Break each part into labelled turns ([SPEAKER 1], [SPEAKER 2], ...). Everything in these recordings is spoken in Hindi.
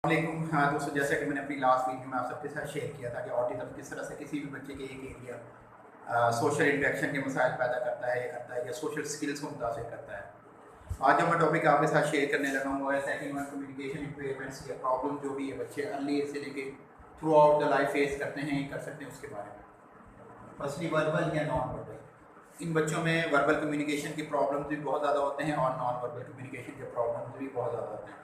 [SPEAKER 1] वालेकुम। हाँ दोस्तों, जैसा कि मैंने अपनी लास्ट वीडियो में आप सबके साथ शेयर किया था कि ऑटिज़म किस तरह से किसी भी बच्चे के एक एरिया सोशल इंटरेक्शन के मसाइल पैदा करता है या सोशल स्किल्स को मुतासर करता है। आज जो मैं टॉपिक आपके साथ शेयर करने लगा हूँ वो है सेकंड वन, कम्युनिकेशन इम्पेयरमेंट्स या प्रॉब्लम जो भी है बच्चे अर्ली एज से लेके through out the life face करते हैं कर सकते हैं उसके बारे में। फर्स्टली वर्बल या नॉन वर्बल। इन बच्चों में वर्बल कम्युनिकेशन के प्रॉब्लम्स भी बहुत ज़्यादा होते हैं और नॉन वर्बल कम्युनिकेशन के प्रॉब्लम्स भी बहुत ज़्यादा होते हैं।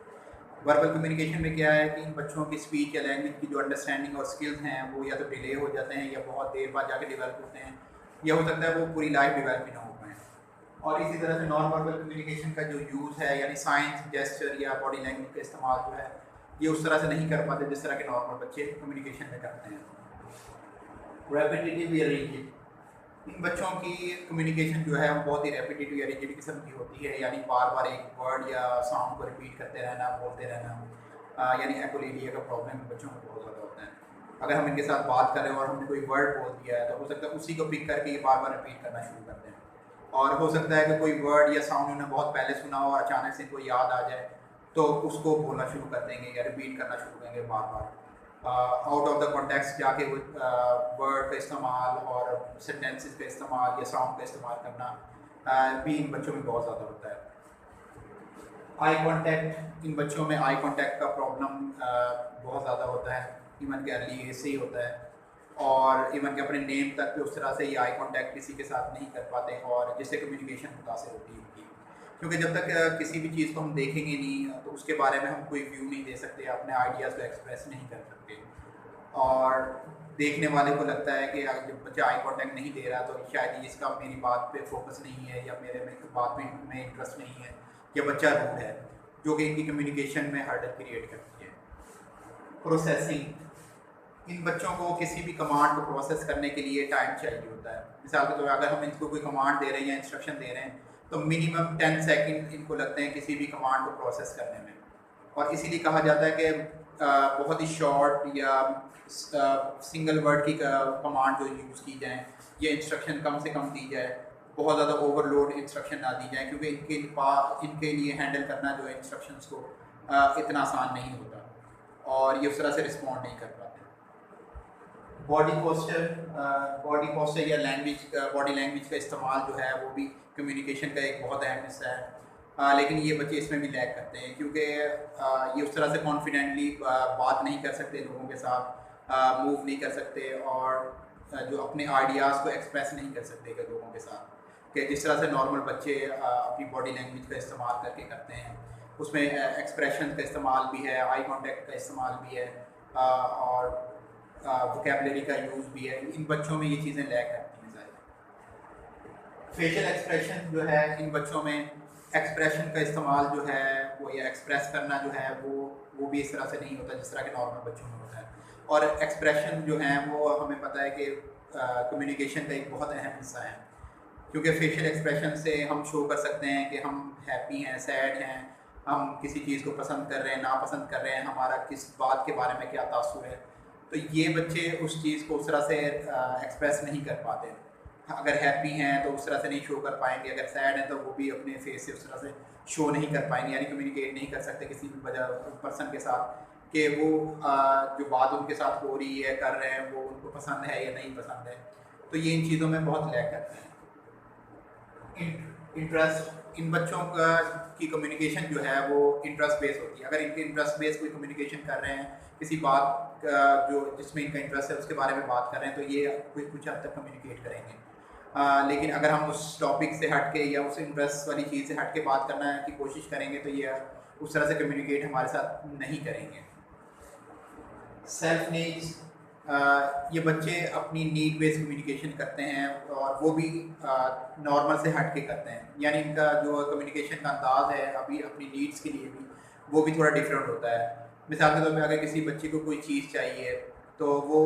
[SPEAKER 1] वर्बल कम्युनिकेशन में क्या है कि इन बच्चों की स्पीच या लैंग्वेज की जो अंडरस्टैंडिंग और स्किल्स हैं वो या तो डिले हो जाते हैं या बहुत देर बाद जाके डेवलप होते हैं, या हो सकता है वो पूरी लाइफ डेवलप ही ना हो पाए। और इसी तरह से नॉन वर्बल कम्युनिकेशन का जो यूज़ है यानी साइंस, जेस्चर या बॉडी लैंग्वेज का इस्तेमाल जो है ये उस तरह से नहीं कर पाते जिस तरह के नॉर्मल बच्चे कम्युनिकेशन में करते हैं। रेपिटेटिव या रिजिड। इन बच्चों की कम्युनिकेशन जो है वो बहुत ही रेपिटेटिव या रिजिड किस्म की होती है, यानी बार बार एक वर्ड या साउंड को रिपीट करते रहना, बोलते रहना, यानी एकोलेलिया का प्रॉब्लम बच्चों में बहुत ज़्यादा होता है। अगर हम इनके साथ बात करें और हमने कोई वर्ड बोल दिया है तो हो सकता है उसी को पिक करके ये बार बार रिपीट करना शुरू कर दें। और हो सकता है कि कोई वर्ड या साउंड उन्हें बहुत पहले सुना हो और अचानक से इनको याद आ जाए तो उसको बोलना शुरू कर देंगे या रिपीट करना शुरू करेंगे बार बार। आउट ऑफ द कॉन्टेक्स्ट जाके वो वर्ड का इस्तेमाल और सेंटेंसेस का इस्तेमाल या साउंड का इस्तेमाल करना भी इन बच्चों में बहुत ज़्यादा होता है। Eye contact. इन बच्चों में आई कांटेक्ट का प्रॉब्लम बहुत ज़्यादा होता है, इवन के अर्ली एज से ही होता है। और इवन के अपने नेम तक भी उस तरह से ये आई कांटेक्ट किसी के साथ नहीं कर पाते और जिससे कम्युनिकेशन मुतासर होती है इनकी। क्योंकि जब तक किसी भी चीज़ को हम देखेंगे नहीं तो उसके बारे में हम कोई व्यू नहीं दे सकते, अपने आइडियाज़ को एक्सप्रेस नहीं कर सकते। और देखने वाले को लगता है कि जब बच्चा आई कांटेक्ट नहीं दे रहा तो शायद इसका मेरी बात पे फोकस नहीं है या मेरे में बात में इंटरेस्ट नहीं है या बच्चा रूड है, जो कि इनकी कम्युनिकेशन में हर्डल क्रिएट करती है। प्रोसेसिंग। इन बच्चों को किसी भी कमांड को प्रोसेस करने के लिए टाइम चाहिए होता है। मिसाल के तौर पर अगर हम इनको कोई कमांड दे रहे हैं या इंस्ट्रक्शन दे रहे हैं तो मिनिमम 10 सेकंड इनको लगते हैं किसी भी कमांड को प्रोसेस करने में। और इसीलिए कहा जाता है कि बहुत ही शॉर्ट या सिंगल वर्ड की कमांड जो यूज़ की जाए या इंस्ट्रक्शन कम से कम दी जाए, बहुत ज़्यादा ओवरलोड इंस्ट्रक्शन ना दी जाए, क्योंकि इनके लिए हैंडल करना जो है इंस्ट्रक्शंस को इतना आसान नहीं होता और ये उस तरह से रिस्पॉन्ड नहीं कर पाते। बॉडी पोस्चर या बॉडी लैंग्वेज का इस्तेमाल जो है वो भी कम्युनिकेशन का एक बहुत अहम हिस्सा है। लेकिन ये बच्चे इसमें भी लैग करते हैं क्योंकि ये उस तरह से कॉन्फिडेंटली बात नहीं कर सकते लोगों के साथ, मूव नहीं कर सकते और जो अपने आइडियाज़ को एक्सप्रेस नहीं कर सकते कि लोगों के साथ कि जिस तरह से नॉर्मल बच्चे अपनी बॉडी लैंग्वेज का इस्तेमाल करके करते हैं। उसमें एक्सप्रेशन का इस्तेमाल भी है, आई कांटेक्ट का इस्तेमाल भी है और वोकैबुलरी का यूज़ भी है। इन बच्चों में ये चीज़ें लैग करती हैं सारी। फेशियल एक्सप्रेशन जो है इन बच्चों में एक्सप्रेशन का इस्तेमाल जो है वो या एक्सप्रेस करना जो है वो भी इस तरह से नहीं होता जिस तरह के नॉर्मल बच्चों में होता है। और एक्सप्रेशन जो हैं वो हमें पता है कि कम्युनिकेशन का एक बहुत अहम हिस्सा है, क्योंकि फेशियल एक्सप्रेशन से हम शो कर सकते हैं कि हम हैप्पी हैं, सैड हैं, हम किसी चीज़ को पसंद कर रहे हैं, नापसंद कर रहे हैं, हमारा किस बात के बारे में क्या तासुर है। तो ये बच्चे उस चीज़ को उस तरह से एक्सप्रेस नहीं कर पाते। अगर हैप्पी हैं तो उस तरह से नहीं शो कर पाएंगे, अगर सैड हैं तो वो भी अपने फेस से उस तरह से शो नहीं कर पाएंगे, यानी कम्युनिकेट नहीं कर सकते किसी भी पर्सन के साथ कि वो जो बात उनके साथ हो रही है, कर रहे हैं, वो उनको पसंद है या नहीं पसंद है। तो ये इन चीज़ों में बहुत लैग करते हैं। इंटरेस्ट। इन बच्चों की कम्युनिकेशन जो है वो इंटरेस्ट बेस होती है। अगर इनके इंटरेस्ट बेस कोई कम्युनिकेशन कर रहे हैं, किसी बात जो जिसमें इनका इंटरेस्ट है उसके बारे में बात कर रहे हैं तो ये कुछ हद तक कम्युनिकेट करेंगे। लेकिन अगर हम उस टॉपिक से हट के या उस इंटरेस्ट वाली चीज़ से हट के बात करना की कोशिश करेंगे तो ये उस तरह से कम्युनिकेट हमारे साथ नहीं करेंगे। Self needs. ये बच्चे अपनी नीड बेस्ड कम्युनिकेशन करते हैं और वो भी नॉर्मल से हट के करते हैं, यानी इनका जो कम्युनिकेशन का अंदाज़ है अभी अपनी नीड्स के लिए भी वो भी थोड़ा डिफरेंट होता है। मिसाल के तौर पे अगर किसी बच्चे को कोई चीज़ चाहिए तो वो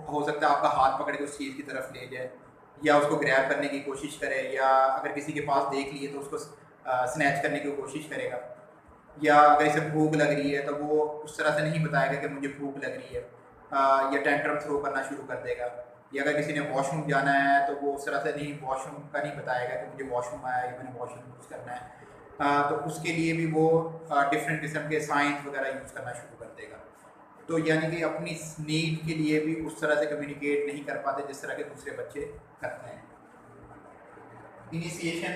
[SPEAKER 1] हो सकता है आपका हाथ पकड़ के उस चीज़ की तरफ ले जाए या उसको ग्रैब करने की कोशिश करे, या अगर किसी के पास देख लिए तो उसको स्नैच करने की कोशिश करेगा, या अगर इसे भूख लग रही है तो वो उस तरह से नहीं बताएगा कि मुझे भूख लग रही है, या टेंट्रम थ्रो करना शुरू कर देगा। या अगर किसी ने वॉशरूम जाना है तो वो उस तरह से नहीं, वॉशरूम का नहीं बताएगा कि मुझे वॉशरूम आया या मैंने वॉशरूम यूज़ करना है। तो उसके लिए भी वो डिफरेंट किस्म के साइंस वगैरह यूज़ करना शुरू कर देगा। तो यानी कि अपनी नीड के लिए भी उस तरह से कम्युनिकेट नहीं कर पाते जिस तरह के दूसरे बच्चे करते हैं। इनिशिएशन,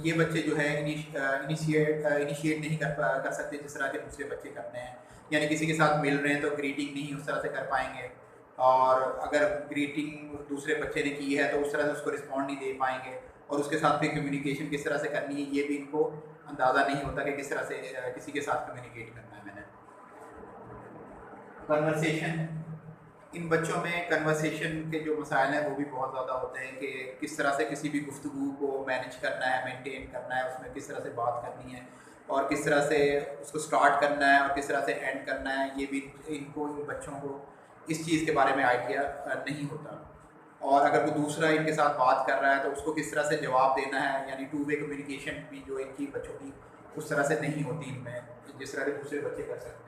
[SPEAKER 1] ये बच्चे जो है इनिशिएट नहीं कर सकते जिस तरह के दूसरे बच्चे करते हैं। यानी किसी के साथ मिल रहे हैं तो ग्रीटिंग नहीं उस तरह से कर पाएंगे, और अगर ग्रीटिंग दूसरे बच्चे ने की है तो उस तरह से उसको रिस्पॉन्ड नहीं दे पाएंगे, और उसके साथ फिर कम्युनिकेशन किस तरह से करनी है ये भी इनको अंदाज़ा नहीं होता कि किस तरह से किसी के साथ कम्युनिकेट करना है। मैंने कन्वर्सेशन, इन बच्चों में कन्वर्सेशन के जो मसाइल हैं वो भी बहुत ज़्यादा होते हैं कि किस तरह से किसी भी गुफ्तगू को मैनेज करना है, मेंटेन करना है, उसमें किस तरह से बात करनी है और किस तरह से उसको स्टार्ट करना है और किस तरह से एंड करना है, ये भी इन बच्चों को इस चीज़ के बारे में आइडिया नहीं होता। और अगर कोई दूसरा इनके साथ बात कर रहा है तो उसको किस तरह से जवाब देना है, यानी टू वे कम्युनिकेशन भी जो इनकी बच्चों की उस तरह से नहीं होती इनमें जिस तरह के दूसरे बच्चे कर सकते हैं।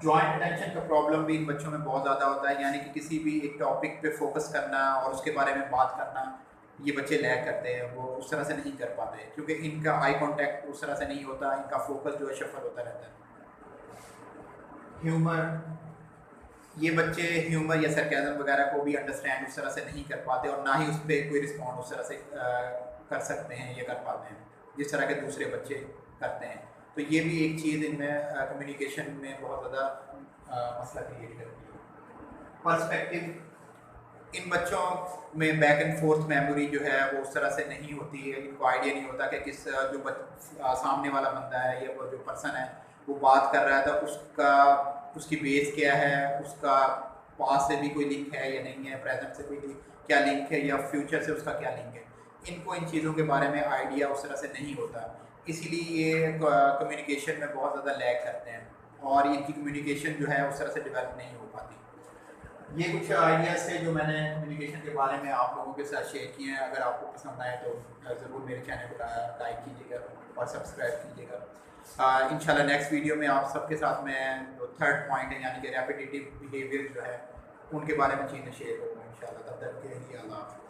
[SPEAKER 1] जॉइंट अटेंशन का प्रॉब्लम भी इन बच्चों में बहुत ज़्यादा होता है, यानी कि किसी भी एक टॉपिक पे फोकस करना और उसके बारे में बात करना ये बच्चे लैग करते हैं, वो उस तरह से नहीं कर पाते क्योंकि इनका आई कांटेक्ट उस तरह से नहीं होता, इनका फोकस जो है शफल होता रहता है। ह्यूमर, ये बच्चे ह्यूमर या सरकाज़म वगैरह को भी अंडरस्टैंड उस तरह से नहीं कर पाते और ना ही उस पर कोई रिस्पॉन्ड उस तरह से कर सकते हैं या कर पाते हैं जिस तरह के दूसरे बच्चे करते हैं। तो ये भी एक चीज़ इनमें कम्युनिकेशन में बहुत ज़्यादा मसला क्रिएट करती है। पर्सपेक्टिव, इन बच्चों में बैक एंड फोर्थ मेमोरी जो है वो उस तरह से नहीं होती है, इनको आइडिया नहीं होता कि किस जो सामने वाला बंदा है या वो जो पर्सन है वो बात कर रहा है तो उसकी बेस क्या है, उसका पास से भी कोई लिंक है या नहीं है, प्रेजेंट से कोई क्या लिंक है या फ्यूचर से उसका क्या लिंक है, इनको इन चीज़ों के बारे में आइडिया उस तरह से नहीं होता। इसीलिए ये कम्युनिकेशन में बहुत ज़्यादा लैग करते हैं और इनकी कम्युनिकेशन जो है उस तरह से डेवलप नहीं हो पाती। ये कुछ आइडियाज़ थे जो मैंने कम्युनिकेशन के बारे में आप लोगों के साथ शेयर किए हैं। अगर आपको पसंद आए तो ज़रूर मेरे चैनल को लाइक कीजिएगा और सब्सक्राइब कीजिएगा। इंशाल्लाह नेक्स्ट वीडियो में आप सबके साथ मैं जो थर्ड पॉइंट है यानी कि रेपिटेटिव बिहेवियर जो है उनके बारे में चीज़ें शेयर करूँगा इंशाल्लाह। तब तक के लिए अल्लाह हाफ़िज़।